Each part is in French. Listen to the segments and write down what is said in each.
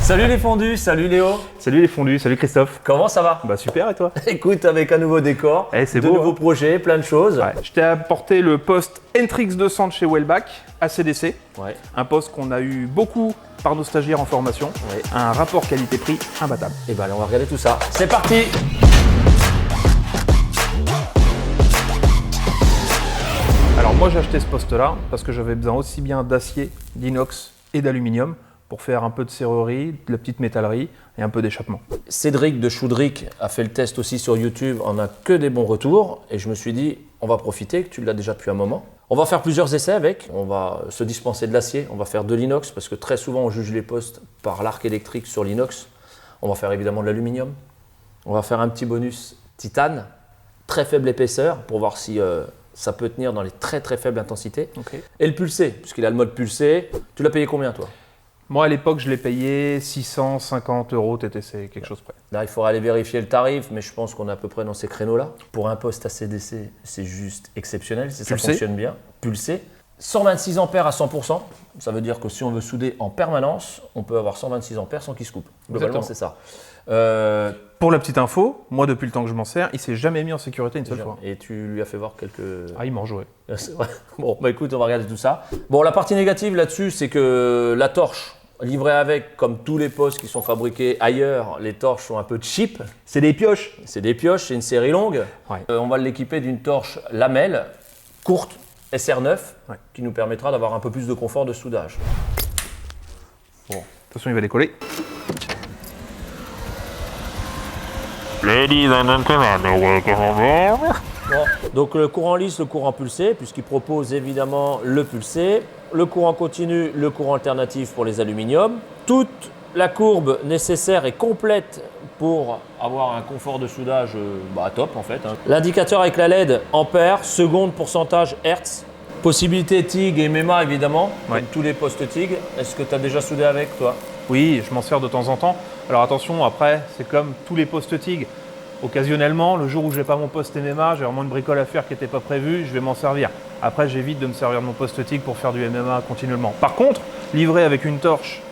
Salut les fondus, salut Léo. Salut les fondus, salut Christophe. Comment ça va? Bah super et toi? Écoute, avec un nouveau décor, C'est de beau, nouveaux hein. projets, plein de choses. Ouais. Je t'ai apporté le poste Entrix 200 de chez Wellback, ACDC. Ouais. Un poste qu'on a eu beaucoup par nos stagiaires en formation. Ouais. Un rapport qualité-prix imbattable. Et ben allez, on va regarder tout ça. C'est parti. Alors moi j'ai acheté ce poste-là parce que j'avais besoin aussi bien d'acier, d'inox et d'aluminium pour faire un peu de serrurerie, de la petite métallerie et un peu d'échappement. Cédric de Choudric a fait le test aussi sur YouTube, on n'a que des bons retours et je me suis dit, on va profiter, que tu l'as déjà depuis un moment. On va faire plusieurs essais avec, on va se dispenser de l'acier, on va faire de l'inox parce que très souvent on juge les postes par l'arc électrique sur l'inox. On va faire évidemment de l'aluminium. On va faire un petit bonus titane, très faible épaisseur pour voir si ça peut tenir dans les très très faibles intensités. Okay. Et le pulsé, puisqu'il a le mode pulsé. Tu l'as payé combien toi? Moi à l'époque je l'ai payé 650 € TTC, quelque chose près. Là il faudra aller vérifier le tarif, mais je pense qu'on est à peu près dans ces créneaux-là. Pour un poste ACDC, c'est juste exceptionnel, si ça fonctionne bien. Pulsé. 126 ampères à 100%, ça veut dire que si on veut souder en permanence, on peut avoir 126 ampères sans qu'il se coupe. Globalement c'est ça. Pour la petite info, moi depuis le temps que je m'en sers, il s'est jamais mis en sécurité une seule fois. Et tu lui as fait voir quelques... Ah il m'en jouait. C'est vrai. Bon bah écoute, on va regarder tout ça. Bon, la partie négative là-dessus, c'est que la torche livrée avec, comme tous les postes qui sont fabriqués ailleurs, les torches sont un peu cheap. C'est des pioches. C'est des pioches, c'est une série longue. Ouais. On va l'équiper d'une torche lamelle courte, SR9, Ouais. qui nous permettra d'avoir un peu plus de confort de soudage. Bon, de toute façon il va décoller. Ladies and gentlemen, welcome on board. Bon, donc le courant lisse, le courant pulsé, puisqu'il propose évidemment le pulsé, le courant continu, le courant alternatif pour les aluminiums. Toute la courbe nécessaire est complète pour avoir un confort de soudage top en fait. L'indicateur avec la LED ampères, seconde, pourcentage, hertz. Possibilité TIG et MEMA évidemment, Ouais. comme tous les postes TIG. Est-ce que tu as déjà soudé avec toi? Oui, je m'en sers de temps en temps. Alors attention, après, c'est comme tous les postes TIG. Occasionnellement, le jour où j'ai pas mon poste MMA, j'ai vraiment une bricole à faire qui n'était pas prévue, je vais m'en servir. Après, j'évite de me servir de mon poste TIG pour faire du MMA continuellement. Par contre, livré avec une torche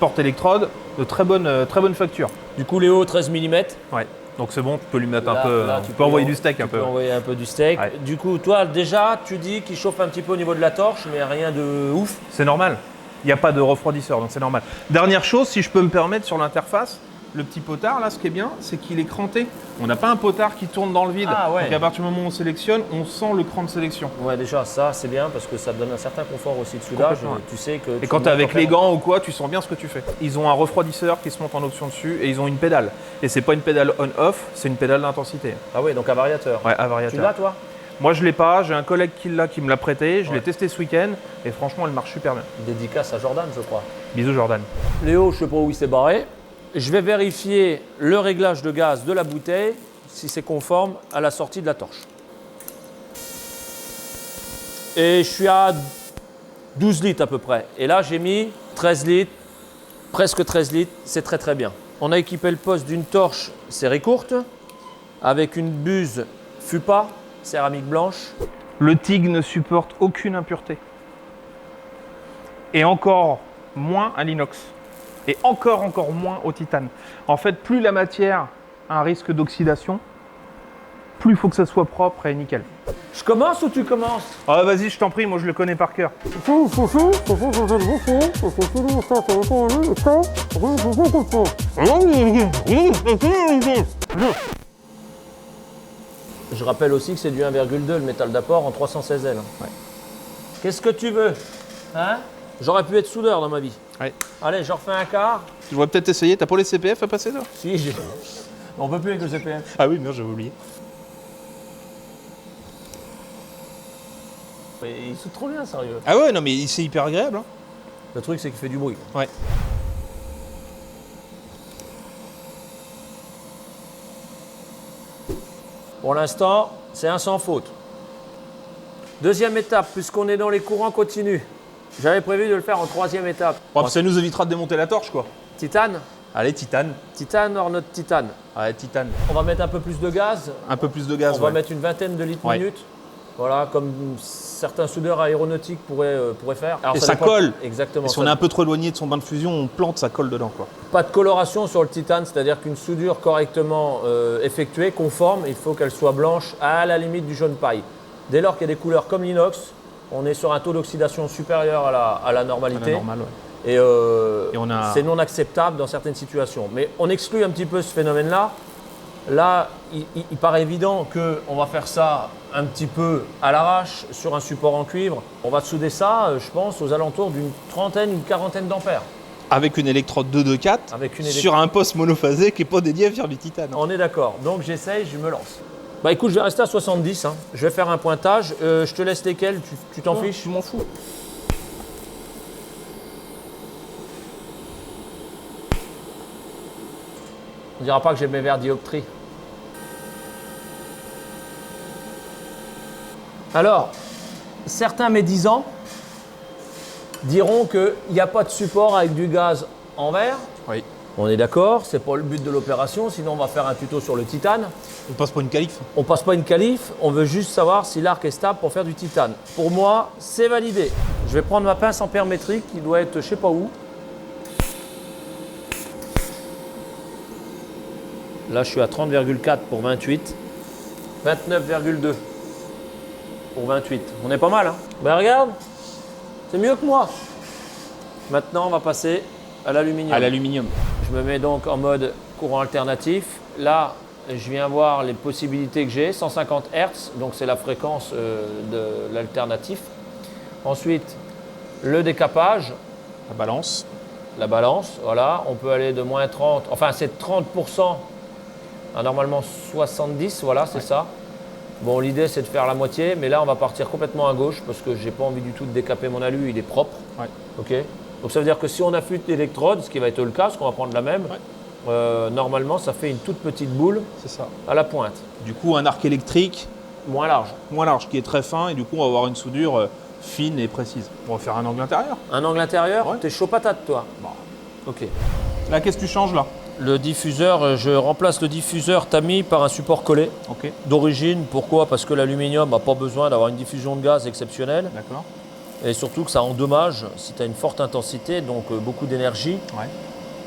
porte-électrode, de très bonne facture. Du coup Léo, 13 mm. Ouais. Donc c'est bon, tu peux lui mettre Là, un peu. là, Tu peux envoyer du steak un Tu peu. peux envoyer un peu du steak. Ouais. Du coup, toi, déjà, tu dis qu'il chauffe un petit peu au niveau de la torche, mais rien de ouf. C'est normal. Il n'y a pas de refroidisseur, donc c'est normal. Dernière chose, si je peux me permettre sur l'interface, le petit potard là, ce qui est bien, c'est qu'il est cranté. On n'a pas un potard qui tourne dans le vide. Ah ouais. Donc à partir du moment où on sélectionne, on sent le cran de sélection. Ouais, déjà, ça, c'est bien parce que ça te donne un certain confort aussi de soudage. Complètement, ouais. Tu sais que. Et quand tu es avec les gants ou quoi, tu sens bien ce que tu fais. Ils ont un refroidisseur qui se monte en option dessus et ils ont une pédale. Et c'est pas une pédale on-off, c'est une pédale d'intensité. Ah ouais, donc un variateur. Ouais, à Tu variateur. l'as, toi? Moi je l'ai pas, j'ai un collègue qui l'a, qui me l'a prêté, je Ouais. l'ai testé ce week-end et franchement elle marche super bien. Dédicace à Jordan, je crois. Bisous Jordan. Léo, je sais pas où il s'est barré. Je vais vérifier le réglage de gaz de la bouteille, si c'est conforme à la sortie de la torche. Et je suis à 12 litres à peu près. Et là, j'ai mis 13 litres, presque 13 litres, c'est très très bien. On a équipé le poste d'une torche série courte, avec une buse FUPA, céramique blanche. Le TIG ne supporte aucune impureté. Et encore moins à l'inox. Et encore moins au titane. En fait, plus la matière a un risque d'oxydation, plus il faut que ça soit propre et nickel. Je commence ou tu commences? Ah vas-y, je t'en prie, moi je le connais par cœur. Je rappelle aussi que c'est du 1,2 le métal d'apport en 316 L. Ouais. Qu'est-ce que tu veux? Hein? J'aurais pu être soudeur dans ma vie. Ouais. Allez, j'en refais un quart. Tu devrais peut-être essayer, t'as pas les CPF à passer là? Si, j'ai... On peut plus avec le CPF. Ah oui, non, j'avais oublié. Mais il soude trop bien, sérieux. Ah ouais, non mais c'est hyper agréable. Hein. Le truc, c'est qu'il fait du bruit. Ouais. Pour l'instant, c'est un sans faute. Deuxième étape, puisqu'on est dans les courants continus. J'avais prévu de le faire en troisième étape. Ça nous évitera de démonter la torche quoi. Titane? Allez, titane. Titane or not titane? Ouais, titane. On va mettre un peu plus de gaz. Un peu plus de gaz. On va mettre une vingtaine de litres Ouais. minute. Voilà, comme certains soudeurs aéronautiques pourraient faire. Alors, Et ça dépend- colle. Exactement. Et si on est un peu trop éloigné de son bain de fusion, on plante, ça colle dedans, quoi. Pas de coloration sur le titane, c'est-à-dire qu'une soudure correctement effectuée, conforme, il faut qu'elle soit blanche à la limite du jaune paille. Dès lors qu'il y a des couleurs comme l'inox, on est sur un taux d'oxydation supérieur à la normalité. Normal, ouais. Et, on a- c'est non acceptable dans certaines situations. Mais on exclut un petit peu ce phénomène-là. Là, il paraît évident qu'on va faire ça un petit peu à l'arrache sur un support en cuivre. On va souder ça, je pense, aux alentours d'une trentaine, une quarantaine d'ampères. Avec une électrode 224 Avec une sur un poste monophasé qui n'est pas dédié à faire du titane. On est d'accord. Donc j'essaye, je me lance. Bah écoute, je vais rester à 70. Hein. Je vais faire un pointage. Je te laisse lesquels. Tu t'en fiches? Je m'en fous. On dira pas que j'ai mes verres dioptrie. Alors, certains médisants diront qu'il n'y a pas de support avec du gaz en verre. Oui. On est d'accord, c'est pas le but de l'opération, sinon on va faire un tuto sur le titane. On passe pas une qualif. On passe pas une qualif, on veut juste savoir si l'arc est stable pour faire du titane. Pour moi, c'est validé. Je vais prendre ma pince ampère métrique qui doit être je sais pas où. Là, je suis à 30,4 pour 28. 29,2 pour 28. On est pas mal, hein? Ben regarde, c'est mieux que moi. Maintenant, on va passer à l'aluminium. À l'aluminium. Je me mets donc en mode courant alternatif. Là, je viens voir les possibilités que j'ai. 150 Hz, donc c'est la fréquence de l'alternatif. Ensuite, le décapage, La balance. la balance. Voilà, on peut aller de moins 30, enfin c'est 30% à normalement 70, voilà, c'est ça. Bon, l'idée c'est de faire la moitié, mais là on va partir complètement à gauche parce que j'ai pas envie du tout de décaper mon alu, il est propre. Ouais. Ok. Donc ça veut dire que si on affûte l'électrode, ce qui va être le cas, parce qu'on va prendre la même, normalement ça fait une toute petite boule C'est ça. à la pointe, Du coup, un arc électrique moins large. moins large, qui est très fin, et du coup, on va avoir une soudure fine et précise. On va faire un angle intérieur. Un angle intérieur, Ouais. t'es chaud patate toi. Bon. Ok. Là, qu'est-ce que tu changes là? Le diffuseur, je remplace le diffuseur Tamiya par un support collé Ok, d'origine. Pourquoi? Parce que l'aluminium n'a pas besoin d'avoir une diffusion de gaz exceptionnelle. d'accord. Et surtout que ça endommage si tu as une forte intensité, donc beaucoup d'énergie, Ouais.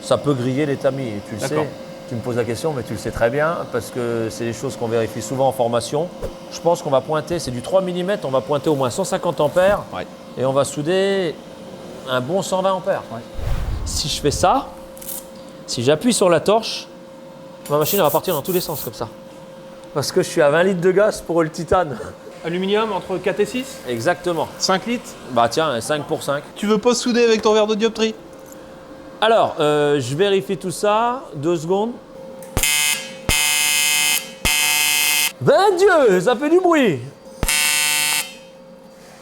ça peut griller les tamis. Et tu le D'accord. sais, tu me poses la question, mais tu le sais très bien, parce que c'est des choses qu'on vérifie souvent en formation. Je pense qu'on va pointer, c'est du 3 mm, on va pointer au moins 150 ampères Ouais. et on va souder un bon 120 ampères. Ouais. Si je fais ça, si j'appuie sur la torche, ma machine elle va partir dans tous les sens comme ça. Parce que je suis à 20 litres de gaz pour le titane. Aluminium entre 4 et 6. Exactement. 5 litres. Bah tiens, 5 pour 5. Tu veux pas souder avec ton verre de dioptrie? Alors, je vérifie tout ça. 2 secondes. Ben Dieu, ça fait du bruit.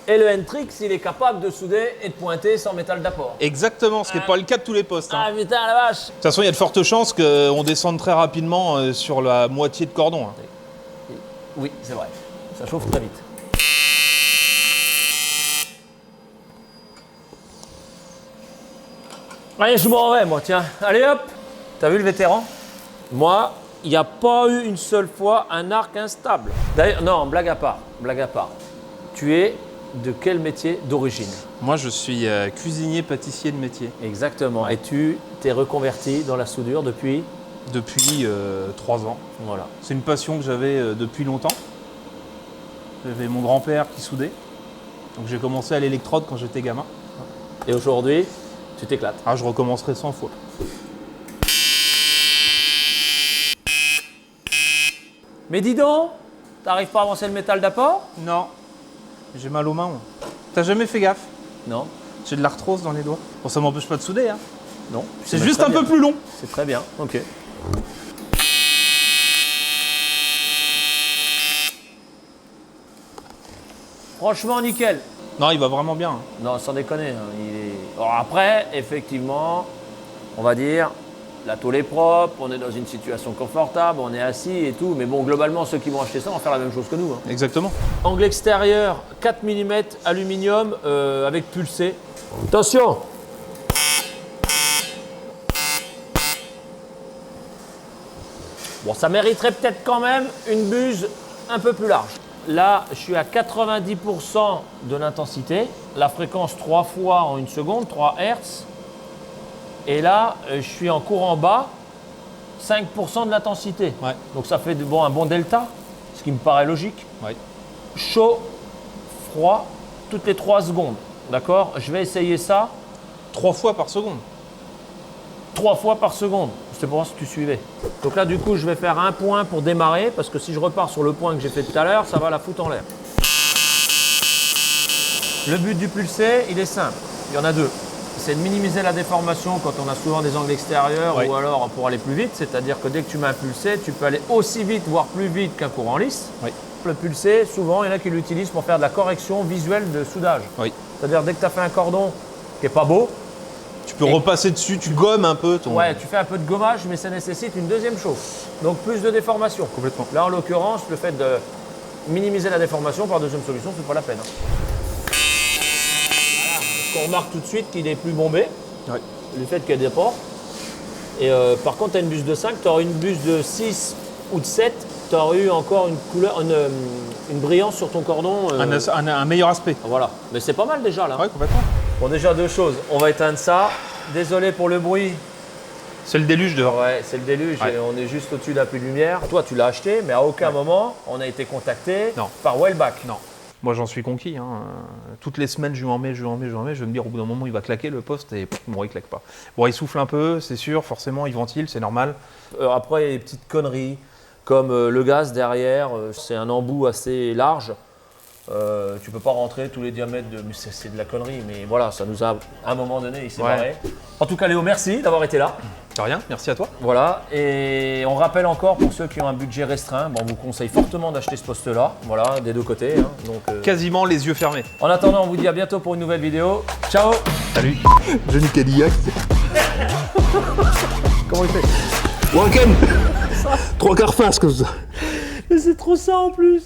Et le N-Trix, il est capable de souder et de pointer sans métal d'apport. Exactement, ce qui n'est pas le cas de tous les postes. hein. Ah putain la vache. De toute façon, il y a de fortes chances qu'on descende très rapidement sur la moitié de cordon. hein. Oui, c'est vrai. Ça chauffe très vite. Allez, je m'en vais, moi, tiens. Allez, hop. T'as vu le vétéran? Moi, il n'y a pas eu une seule fois un arc instable. D'ailleurs, non, blague à part. Blague à part. Tu es de quel métier d'origine? Moi, je suis cuisinier pâtissier de métier Exactement. Et tu t'es reconverti dans la soudure depuis? depuis 3 ans. Voilà. C'est une passion que j'avais depuis longtemps. J'avais mon grand-père qui soudait. Donc j'ai commencé à l'électrode quand j'étais gamin. Et aujourd'hui, tu t'éclates. Ah, je recommencerai 100 fois. Mais dis donc, t'arrives pas à avancer le métal d'apport? Non, j'ai mal aux mains. moi. T'as jamais fait gaffe? Non. J'ai de l'arthrose dans les doigts. Bon, ça m'empêche pas de souder. Hein. Non. C'est Mais juste très un bien. peu plus long. C'est très bien. Ok. Franchement, nickel. Non, il va vraiment bien. hein. Non, sans déconner. Hein, il est... Alors après, effectivement, on va dire, la tôle est propre, on est dans une situation confortable, on est assis et tout. Mais bon, globalement, ceux qui vont acheter ça vont faire la même chose que nous. Hein. Exactement. Angle extérieur, 4 mm, aluminium avec pulsé. Attention! Bon, ça mériterait peut-être quand même une buse un peu plus large. Là, je suis à 90% de l'intensité. La fréquence 3 fois en 1 seconde, 3 Hz. Et là, je suis en courant bas, 5% de l'intensité. Ouais. Donc ça fait un bon delta, ce qui me paraît logique. Ouais. Chaud, froid, toutes les 3 secondes. D'accord? Je vais essayer ça 3 fois par seconde. 3 fois par seconde. C'est pour voir si tu suivais. Donc là, du coup, je vais faire un point pour démarrer, parce que si je repars sur le point que j'ai fait tout à l'heure, ça va la foutre en l'air. Le but du pulsé, il est simple. Il y en a deux. C'est de minimiser la déformation quand on a souvent des angles extérieurs Oui. ou alors pour aller plus vite. C'est-à-dire que dès que tu mets un pulsé, tu peux aller aussi vite, voire plus vite qu'un courant lisse. Oui. Le pulsé, souvent, il y en a qui l'utilisent pour faire de la correction visuelle de soudage. Oui. C'est-à-dire dès que tu as fait un cordon qui n'est pas beau, Tu peux repasser dessus, tu gommes un peu ton. ouais, tu fais un peu de gommage, mais ça nécessite une deuxième chose. Donc plus de déformation. Complètement. Là, en l'occurrence, le fait de minimiser la déformation par deuxième solution, c'est pas la peine. Voilà. Parce qu'on remarque tout de suite qu'il est plus bombé, Ouais. du fait qu'il y a des ports. Et par contre, tu as une buse de 5, tu auras une buse de 6 ou de 7, tu auras eu encore une couleur, une brillance sur ton cordon. Un meilleur aspect. Voilà. Mais c'est pas mal déjà là. Ouais, complètement. Bon, déjà deux choses. On va éteindre ça. Désolé pour le bruit. C'est le déluge dehors. Ouais, c'est le déluge Ouais. et on est juste au-dessus de la pluie de lumière. Toi, tu l'as acheté, mais à aucun moment on a été contacté Non. par Wellback. Non. Moi, j'en suis conquis. Hein. Toutes les semaines, je lui en mets. Je vais me dire, au bout d'un moment, il va claquer le poste et bon, il claque pas. Bon, il souffle un peu, c'est sûr, forcément, il ventile, c'est normal. Après, il y a des petites conneries comme le gaz derrière. C'est un embout assez large. Tu peux pas rentrer tous les diamètres de. Mais c'est de la connerie, mais voilà, ça nous a à un moment donné, il s'est Ouais. barré. En tout cas, Léo, merci d'avoir été là. De rien, merci à toi. Voilà, et on rappelle encore pour ceux qui ont un budget restreint, bon, on vous conseille fortement d'acheter ce poste-là, voilà, des deux côtés. Hein. Donc, Quasiment les yeux fermés. en attendant, on vous dit à bientôt pour une nouvelle vidéo. Ciao. Salut. Johnny Cadillac. Comment il fait? Wacken. 3 quarts face comme ça. Mais c'est trop ça en plus.